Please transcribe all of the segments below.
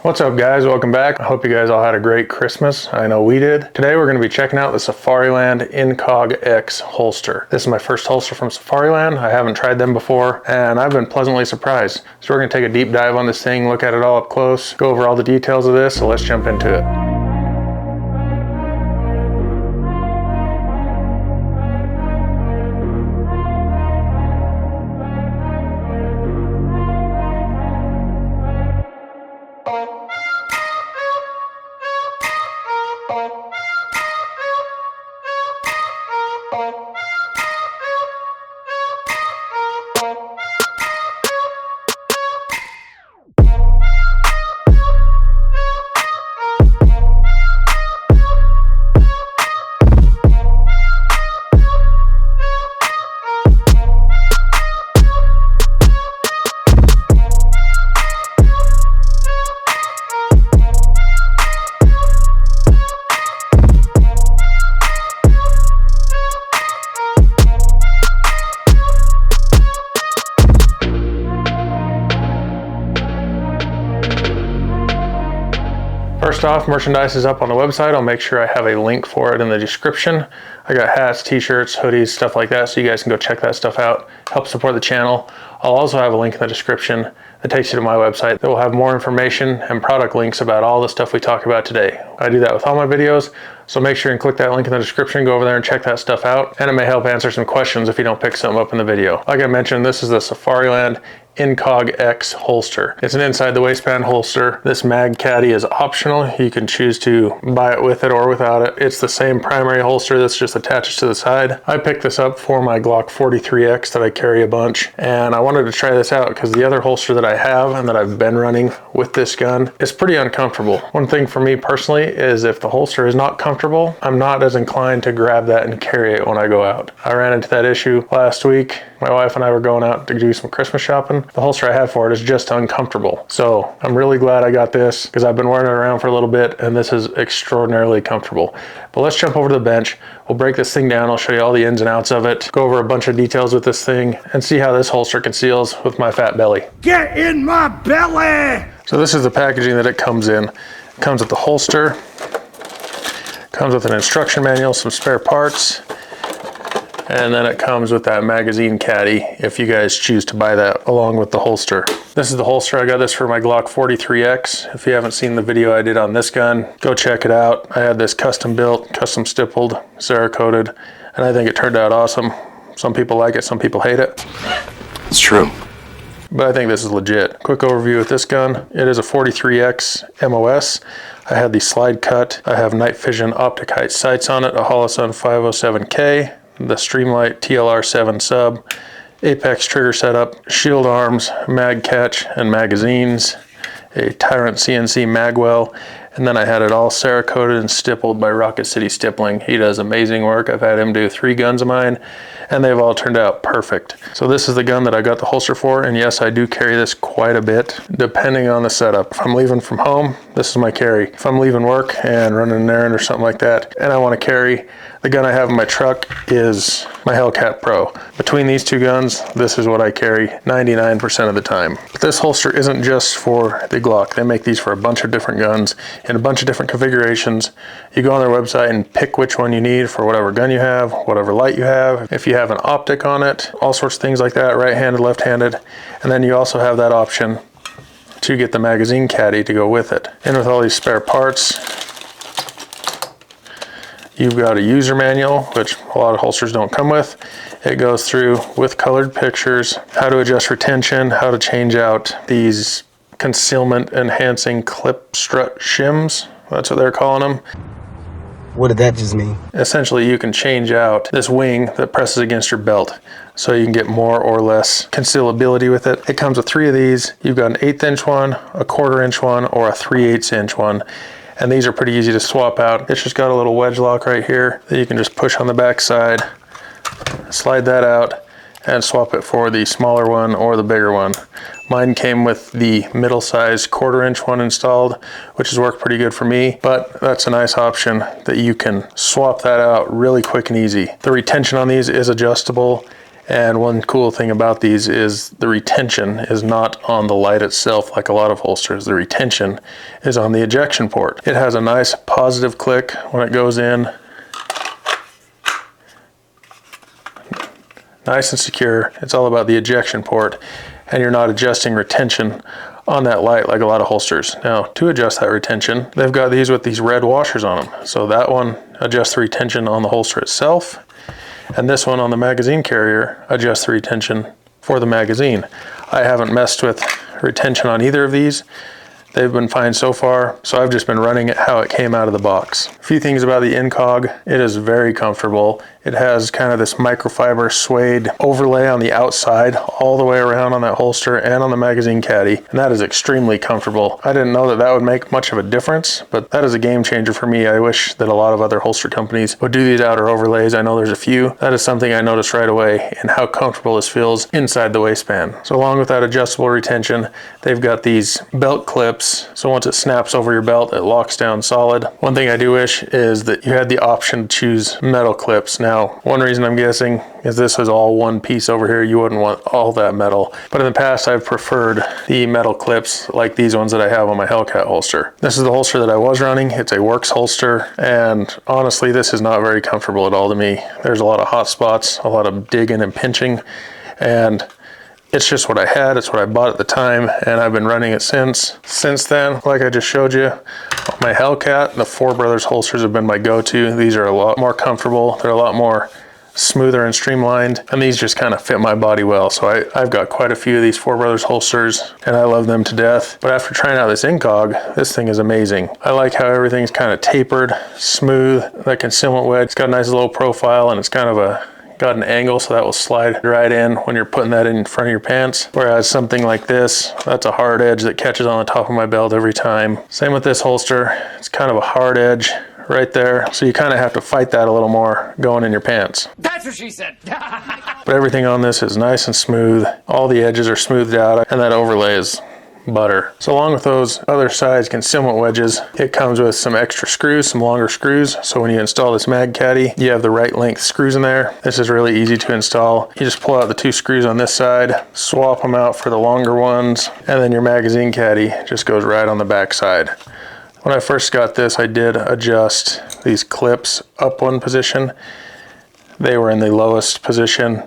What's up guys, welcome back. I hope you guys all had a great Christmas. I know we did. Today we're going to be checking out the Safariland IncogX holster. This is my first holster from Safariland. I haven't tried them before and I've been pleasantly surprised. So we're going to take a deep dive on this thing, look at it all up close, go over all the details of this, so let's jump into it. First off, merchandise is up on the website. I'll make sure I have a link for it in the description. I got hats, t-shirts, hoodies, stuff like that, so you guys can go check that stuff out. Help support the channel. I'll also have a link in the description that takes you to my website that will have more information and product links about all the stuff we talk about today. I do that with all my videos, so make sure and click that link in the description, go over there and check that stuff out, and it may help answer some questions if you don't pick something up in the video. Like I mentioned, this is the Safariland IncogX holster. It's an inside the waistband holster. This mag caddy is optional. You can choose to buy it with it or without it. It's the same primary holster that's just attached to the side. I picked this up for my Glock 43X that I carry a bunch, and I wanted to try this out because the other holster that I have and that I've been running with this gun is pretty uncomfortable. One thing for me personally is if the holster is not comfortable, I'm not as inclined to grab that and carry it when I go out. I ran into that issue last week. My wife and I were going out to do some Christmas shopping. The holster I have for it is just uncomfortable. So I'm really glad I got this because I've been wearing it around for a little bit and this is extraordinarily comfortable. But let's jump over to the bench. We'll break this thing down. I'll show you all the ins and outs of it, go over a bunch of details with this thing, and see how this holster conceals with my fat belly. Get in my belly! So this is the packaging that it comes in. It comes with the holster, comes with an instruction manual, some spare parts, and then it comes with that magazine caddy if you guys choose to buy that along with the holster. This is the holster. I got this for my Glock 43X. If you haven't seen the video I did on this gun, go check it out. I had this custom built, custom stippled, Cerakoted, and I think it turned out awesome. Some people like it, some people hate it. It's true. But I think this is legit. Quick overview with this gun. It is a 43X MOS. I had the slide cut. I have night vision optic height sights on it, a Holosun 507K, the Streamlight TLR7 sub, Apex trigger setup, shield arms, mag catch and magazines, a Tyrant CNC magwell, and then I had it all Cerakoted and stippled by Rocket City Stippling. He does amazing work. I've had him do 3 guns of mine and they've all turned out perfect. So this is the gun that I got the holster for, and yes, I do carry this quite a bit depending on the setup. If I'm leaving from home, this is my carry. If I'm leaving work and running an errand or something like that and I want to carry, the gun I have in my truck is my Hellcat Pro. Between these two guns, this is what I carry 99% of the time. But this holster isn't just for the Glock. They make these for a bunch of different guns in a bunch of different configurations. You go on their website and pick which one you need for whatever gun you have, whatever light you have. If you have an optic on it, all sorts of things like that, right-handed, left-handed. And then you also have that option to get the magazine caddy to go with it. And with all these spare parts, you've got a user manual, which a lot of holsters don't come with. It goes through with colored pictures, how to adjust retention, how to change out these concealment enhancing clip strut shims. That's what they're calling them. What did that just mean? Essentially, you can change out this wing that presses against your belt so you can get more or less concealability with it. It comes with 3 of these. You've got an 1/8 inch one, a 1/4 inch one, or a 3/8 inch one. And these are pretty easy to swap out. It's just got a little wedge lock right here that you can just push on the back side, slide that out, and swap it for the smaller one or the bigger one. Mine came with the middle-sized 1/4 inch one installed, which has worked pretty good for me, but that's a nice option that you can swap that out really quick and easy. The retention on these is adjustable, And one cool thing about these is the retention is not on the light itself like a lot of holsters. The retention is on the ejection port. It has a nice positive click when it goes in. Nice and secure. It's all about the ejection port, and you're not adjusting retention on that light like a lot of holsters. Now, to adjust that retention, they've got these with these red washers on them. So that one adjusts the retention on the holster itself, and this one on the magazine carrier adjusts the retention for the magazine. I haven't messed with retention on either of these. They've been fine so far, so I've just been running it how it came out of the box. A few things about the Incog. It is very comfortable. It has kind of this microfiber suede overlay on the outside all the way around on that holster and on the magazine caddy, and that is extremely comfortable. I didn't know that that would make much of a difference, but that is a game changer for me. I wish that a lot of other holster companies would do these outer overlays. I know there's a few. That is something I noticed right away in how comfortable this feels inside the waistband. So along with that adjustable retention, they've got these belt clips. So once it snaps over your belt, it locks down solid. One thing I do wish is that you had the option to choose metal clips. Now, one reason I'm guessing is this is all one piece over here. You wouldn't want all that metal. But in the past, I've preferred the metal clips like these ones that I have on my Hellcat holster. This is the holster that I was running. It's a Works holster, and honestly, this is not very comfortable at all to me. There's a lot of hot spots, a lot of digging and pinching, and it's just what I had. It's what I bought at the time, and I've been running it since. Since then, like I just showed you, my Hellcat, the Four Brothers holsters have been my go-to. These are a lot more comfortable. They're a lot more smoother and streamlined, and these just kind of fit my body well. So I've got quite a few of these Four Brothers holsters, and I love them to death. But after trying out this Incog, this thing is amazing. I like how everything's kind of tapered, smooth. That concealment wedge, it's got a nice low profile, and it's kind of got an angle, so that will slide right in when you're putting that in front of your pants. Whereas something like this, that's a hard edge that catches on the top of my belt every time. Same with this holster. It's kind of a hard edge right there, so you kind of have to fight that a little more going in your pants. That's what she said. But everything on this is nice and smooth. All the edges are smoothed out, and that overlay is butter. So along with those other size concealment wedges, it comes with some extra screws, some longer screws. So when you install this mag caddy, you have the right length screws in there. This is really easy to install. You just pull out the two screws on this side, swap them out for the longer ones, and then your magazine caddy just goes right on the back side. When I first got this, I did adjust these clips up one position. They were in the lowest position,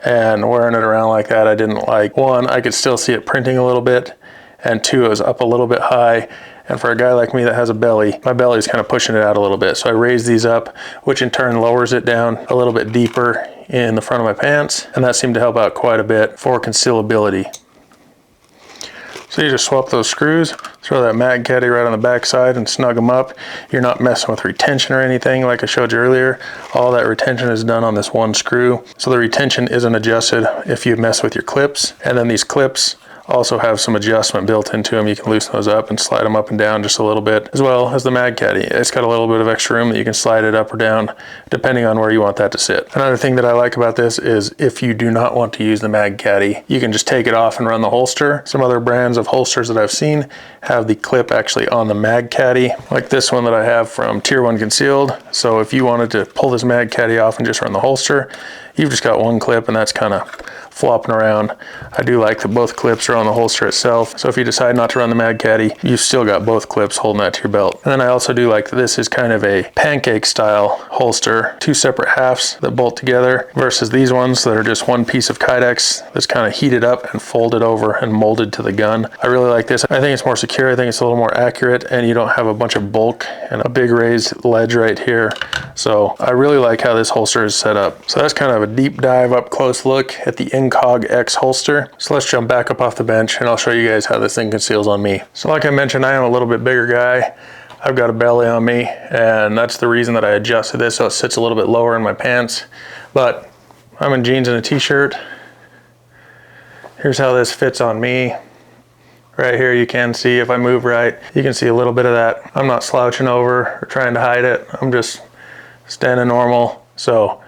and wearing it around like that, I didn't like. One, I could still see it printing a little bit, and two, it was up a little bit high. And for a guy like me that has a belly, my belly is kind of pushing it out a little bit. So I raised these up, which in turn lowers it down a little bit deeper in the front of my pants. And that seemed to help out quite a bit for concealability. So you just swap those screws, throw that mag caddy right on the back side and snug them up. You're not messing with retention or anything like I showed you earlier. All that retention is done on this one screw. So the retention isn't adjusted if you mess with your clips. And then these clips also have some adjustment built into them. You can loosen those up and slide them up and down just a little bit, as well as the mag caddy. It's got a little bit of extra room that you can slide it up or down depending on where you want that to sit. Another thing that I like about this is if you do not want to use the mag caddy, you can just take it off and run the holster. Some other brands of holsters that I've seen have the clip actually on the mag caddy, like this one that I have from Tier 1 Concealed. So if you wanted to pull this mag caddy off and just run the holster, you've just got one clip, and that's kind of flopping around. I do like that both clips are on the holster itself. So if you decide not to run the mag caddy, you've still got both clips holding that to your belt. And then I also do like that this is kind of a pancake style holster, two separate halves that bolt together versus these ones that are just one piece of Kydex that's kind of heated up and folded over and molded to the gun. I really like this. I think it's more secure. I think it's a little more accurate, and you don't have a bunch of bulk and a big raised ledge right here. So I really like how this holster is set up. So that's kind of a deep dive up close look at the IncogX holster. So let's jump back up off the bench and I'll show you guys how this thing conceals on me. So like I mentioned, I am a little bit bigger guy. I've got a belly on me, and that's the reason that I adjusted this so it sits a little bit lower in my pants. But I'm in jeans and a t-shirt. Here's how this fits on me. Right here you can see, if I move right, you can see a little bit of that. I'm not slouching over or trying to hide it. I'm just standing normal. So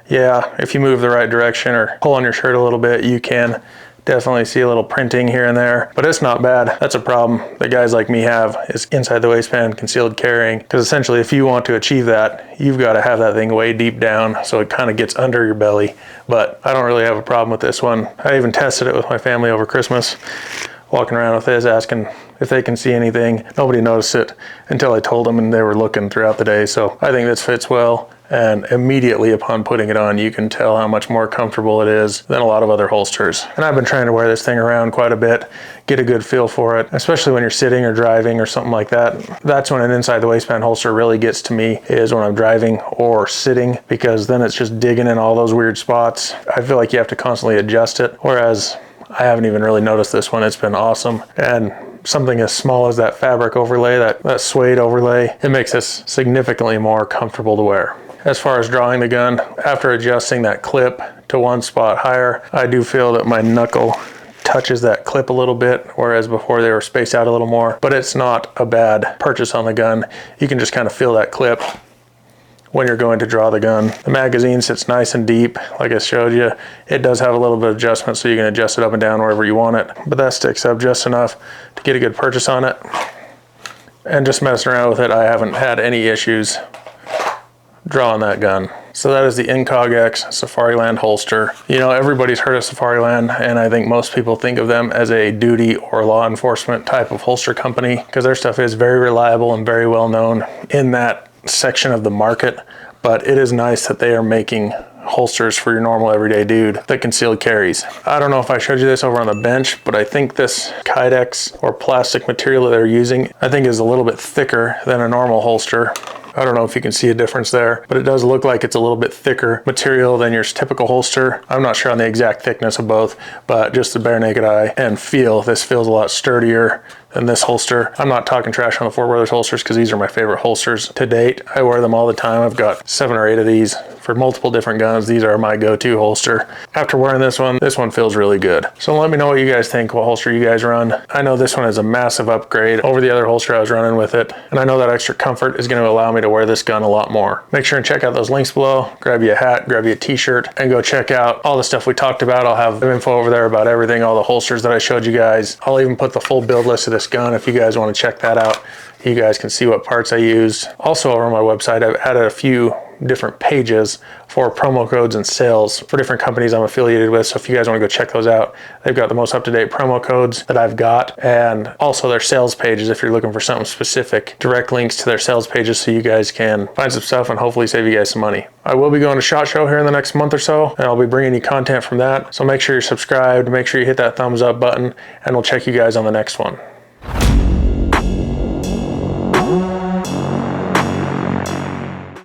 yeah, if you move the right direction or pull on your shirt a little bit, you can Definitely see a little printing here and there, but it's not bad. That's a problem that guys like me have, is inside the waistband concealed carrying, because essentially if you want to achieve that, you've got to have that thing way deep down so it kind of gets under your belly. But I don't really have a problem with this one. I even tested it with my family over Christmas, walking around with this, asking if they can see anything. Nobody noticed it until I told them, and they were looking throughout the day. So I think this fits well, and immediately upon putting it on, you can tell how much more comfortable it is than a lot of other holsters. And I've been trying to wear this thing around quite a bit, get a good feel for it, especially when you're sitting or driving or something like that. That's when an inside the waistband holster really gets to me, is when I'm driving or sitting, because then it's just digging in all those weird spots. I feel like you have to constantly adjust it, whereas I haven't even really noticed this one. It's been awesome. And something as small as that fabric overlay, that suede overlay, it makes this significantly more comfortable to wear. As far as drawing the gun, after adjusting that clip to one spot higher, I do feel that my knuckle touches that clip a little bit, whereas before they were spaced out a little more. But it's not a bad purchase on the gun. You can just kind of feel that clip when you're going to draw the gun. The magazine sits nice and deep, like I showed you. It does have a little bit of adjustment, so you can adjust it up and down wherever you want it, but that sticks up just enough to get a good purchase on it. And just messing around with it, I haven't had any issues drawing that gun. So that is the IncogX Safariland holster. You know, everybody's heard of Safariland, and I think most people think of them as a duty or law enforcement type of holster company, because their stuff is very reliable and very well known in that section of the market. But it is nice that they are making holsters for your normal everyday dude that concealed carries. I don't know if I showed you this over on the bench, but I think this kydex or plastic material that they're using, I think is a little bit thicker than a normal holster. I don't know if you can see a difference there, but it does look like it's a little bit thicker material than your typical holster. I'm not sure on the exact thickness of both, but just the bare naked eye and feel, this feels a lot sturdier than this holster. I'm not talking trash on the Four Brothers holsters, because these are my favorite holsters to date. I wear them all the time. I've got 7 or 8 of these for multiple different guns. These are my go-to holster. After wearing this one feels really good. So let me know what you guys think, what holster you guys run. I know this one is a massive upgrade over the other holster I was running with it, and I know that extra comfort is going to allow me to wear this gun a lot more. Make sure and check out those links below. Grab you a hat, grab you a t-shirt, and go check out all the stuff we talked about. I'll have info over there about everything, all the holsters that I showed you guys. I'll even put the full build list of this gun if you guys want to check that out. You guys can see what parts I used. Also over on my website, I've added a few different pages for promo codes and sales for different companies I'm affiliated with. So if you guys want to go check those out, they've got the most up-to-date promo codes that I've got, and also their sales pages if you're looking for something specific. Direct links to their sales pages so you guys can find some stuff and hopefully save you guys some money. I will be going to SHOT Show here in the next month or so, and I'll be bringing you content from that. So make sure you're subscribed, make sure you hit that thumbs up button, and we'll check you guys on the next one.